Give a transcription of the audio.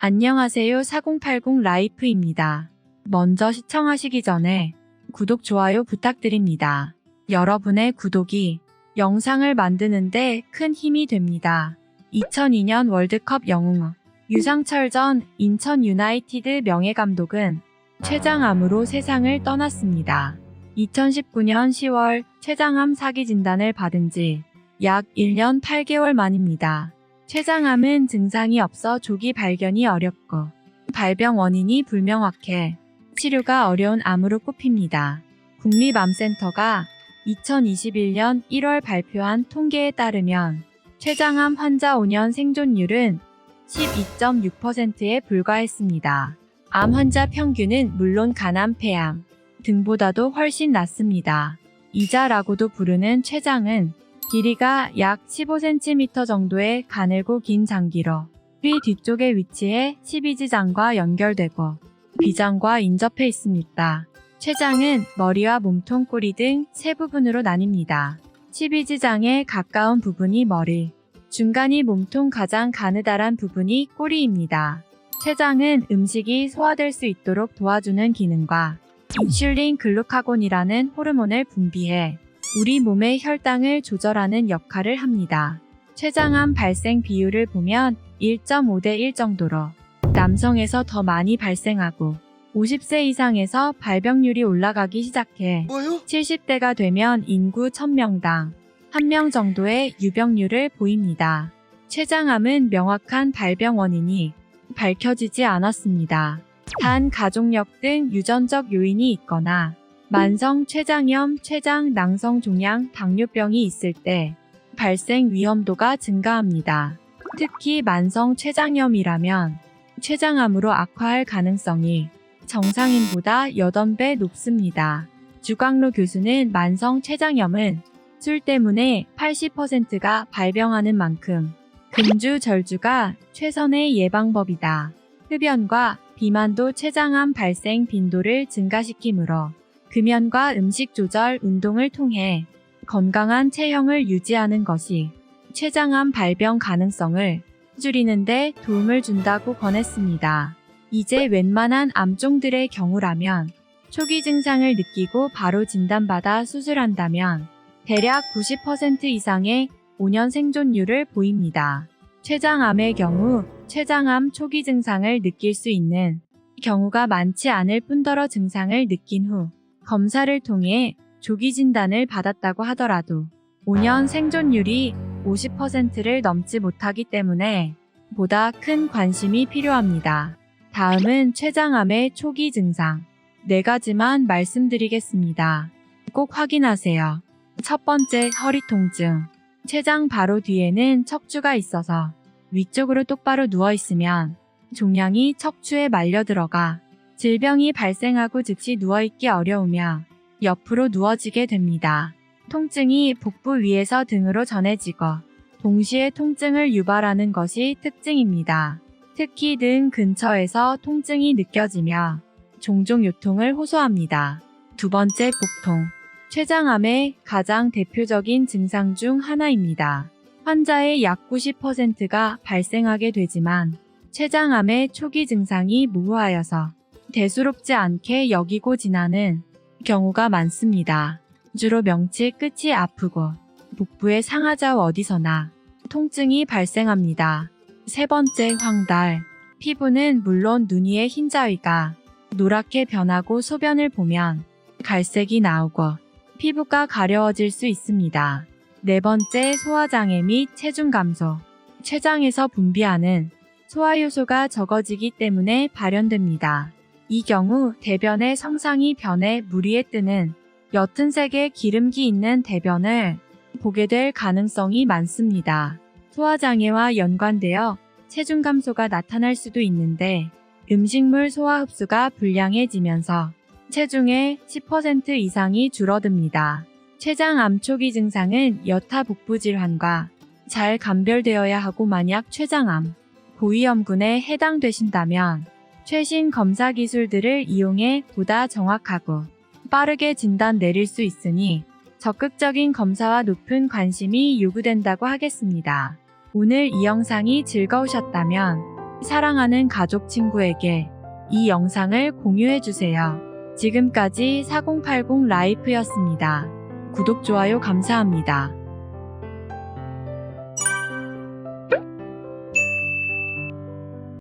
안녕하세요. 4080 라이프입니다. 먼저 시청하시기 전에 구독, 좋아요 부탁드립니다. 여러분의 구독이 영상을 만드는데 큰 힘이 됩니다. 2002년 월드컵 영웅 유상철 전 인천 유나이티드 명예감독은 췌장암으로 세상을 떠났습니다. 2019년 10월 췌장암 사기 진단을 받은 지 약 1년 8개월 만입니다. 췌장암은 증상이 없어 조기 발견이 어렵고 발병 원인이 불명확해 치료가 어려운 암으로 꼽힙니다. 국립암센터가 2021년 1월 발표한 통계에 따르면 췌장암 환자 5년 생존율은 12.6%에 불과했습니다. 암 환자 평균은 물론 간암, 폐암 등보다도 훨씬 낮습니다. 이자라고도 부르는 췌장은 길이가 약 15cm 정도의 가늘고 긴 장기로 위 뒤쪽에 위치해 12지장과 연결되고 비장과 인접해 있습니다. 췌장은 머리와 몸통, 꼬리 등 세 부분으로 나뉩니다. 12지장에 가까운 부분이 머리, 중간이 몸통, 가장 가느다란 부분이 꼬리입니다. 췌장은 음식이 소화될 수 있도록 도와주는 기능과 인슐린 글루카곤이라는 호르몬을 분비해 우리 몸의 혈당을 조절하는 역할을 합니다. 췌장암 발생 비율을 보면 1.5대 1 정도로 남성에서 더 많이 발생하고 50세 이상에서 발병률이 올라가기 시작해 70대가 되면 인구 1000명당 1명 정도의 유병률을 보입니다. 췌장암은 명확한 발병 원인이 밝혀지지 않았습니다. 단 가족력 등 유전적 요인이 있거나 만성 췌장염, 췌장 낭성 종양, 당뇨병이 있을 때 발생 위험도가 증가합니다. 특히 만성 췌장염이라면 췌장암으로 악화할 가능성이 정상인보다 8배 높습니다. 주광로 교수는 만성 췌장염은 술 때문에 80%가 발병하는 만큼 금주절주가 최선의 예방법이다. 흡연과 비만도 췌장암 발생 빈도를 증가시키므로 금연과 음식 조절, 운동을 통해 건강한 체형을 유지하는 것이 췌장암 발병 가능성을 줄이는 데 도움을 준다고 권했습니다. 이제 웬만한 암종들의 경우라면 초기 증상을 느끼고 바로 진단받아 수술한다면 대략 90% 이상의 5년 생존율을 보입니다. 췌장암의 경우 췌장암 초기 증상을 느낄 수 있는 경우가 많지 않을 뿐더러 증상을 느낀 후 검사를 통해 조기 진단을 받았다고 하더라도 5년 생존율이 50%를 넘지 못하기 때문에 보다 큰 관심이 필요합니다. 다음은 췌장암의 초기 증상 4가지만 말씀드리겠습니다. 꼭 확인하세요. 첫 번째, 허리 통증. 췌장 바로 뒤에는 척추가 있어서 위쪽으로 똑바로 누워있으면 종양이 척추에 말려 들어가 질병이 발생하고 즉시 누워있기 어려우며 옆으로 누워지게 됩니다. 통증이 복부 위에서 등으로 전해지고 동시에 통증을 유발하는 것이 특징입니다. 특히 등 근처에서 통증이 느껴지며 종종 요통을 호소합니다. 두 번째, 복통. 췌장암의 가장 대표적인 증상 중 하나입니다. 환자의 약 90%가 발생하게 되지만 췌장암의 초기 증상이 모호하여서 대수롭지 않게 여기고 지나는 경우가 많습니다. 주로 명치 끝이 아프고 복부의 상하좌우 어디서나 통증이 발생합니다. 세 번째, 황달. 피부는 물론 눈 위의 흰자위가 노랗게 변하고 소변을 보면 갈색이 나오고 피부가 가려워질 수 있습니다. 네 번째, 소화장애 및 체중 감소. 췌장에서 분비하는 소화효소가 적어지기 때문에 발현됩니다. 이 경우 대변의 성상이 변해 물 위에 뜨는 옅은 색의 기름기 있는 대변을 보게 될 가능성이 많습니다. 소화장애와 연관되어 체중 감소가 나타날 수도 있는데 음식물 소화 흡수가 불량해지면서 체중의 10% 이상이 줄어듭니다. 췌장암 초기 증상은 여타 복부 질환과 잘 감별되어야 하고 만약 췌장암 고위험군에 해당되신다면 최신 검사 기술들을 이용해 보다 정확하고 빠르게 진단 내릴 수 있으니 적극적인 검사와 높은 관심이 요구된다고 하겠습니다. 오늘 이 영상이 즐거우셨다면 사랑하는 가족 친구에게 이 영상을 공유해주세요. 지금까지 4080 라이프였습니다. 구독, 좋아요 감사합니다.